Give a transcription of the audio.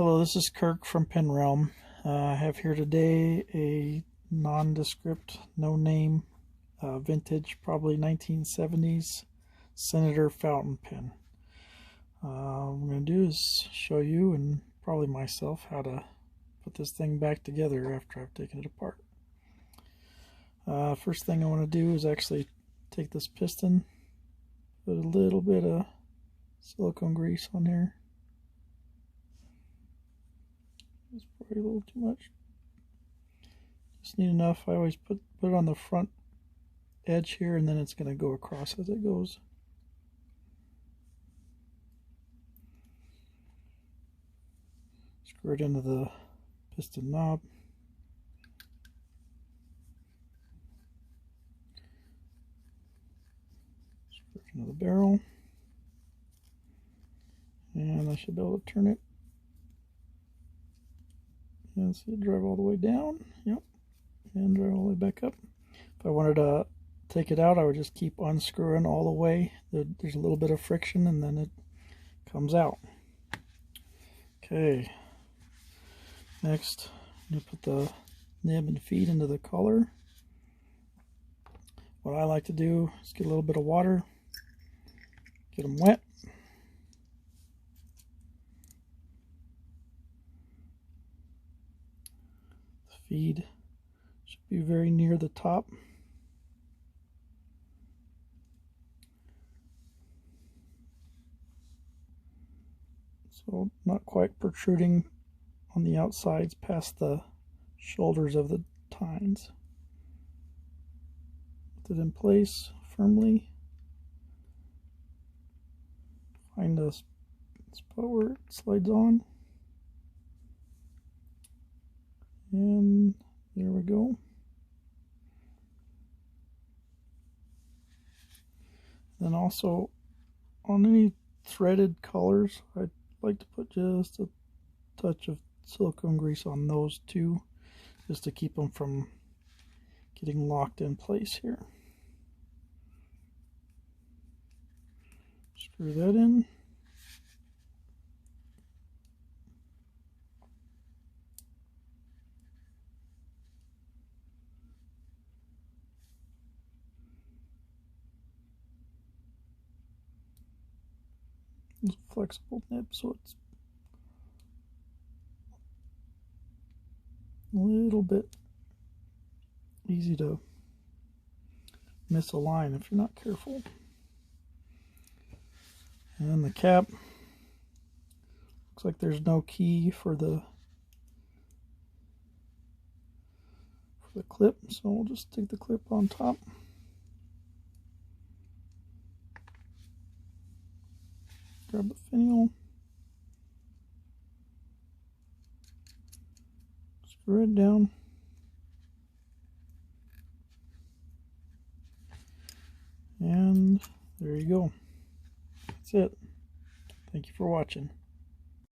Hello, this is Kirk from Pen Realm. I have here today a nondescript, no name, vintage, probably 1970s Senator fountain pen. What I'm going to do is show you and probably myself how to put this thing back together after I've taken it apart. First thing I want to do is actually take this piston, put a little bit of silicone grease on here. It's probably a little too much. Just need enough. I always put it on the front edge here, and then it's going to go across as it goes. Screw it into the piston knob. Screw it into the barrel. And I should be able to turn it. And see it drive all the way down. Yep. And drive all the way back up. If I wanted to take it out, I would just keep unscrewing all the way. There's a little bit of friction and then it comes out. Okay. Next, I'm going to put the nib and feed into the collar. What I like to do is get a little bit of water, get them wet. Feed should be very near the top. So not quite protruding on the outsides past the shoulders of the tines. Put it in place firmly. Find the spot where it slides on. And there we go. Then also on any threaded colors, I'd like to put just a touch of silicone grease on those two, just to keep them from getting locked in place here. Screw that in. It's a flexible nib, so it's a little bit easy to miss a line if you're not careful. And the cap, looks like there's no key for the clip, so we'll just stick the clip on top. Grab the finial, screw it down, and there you go. That's it. Thank you for watching.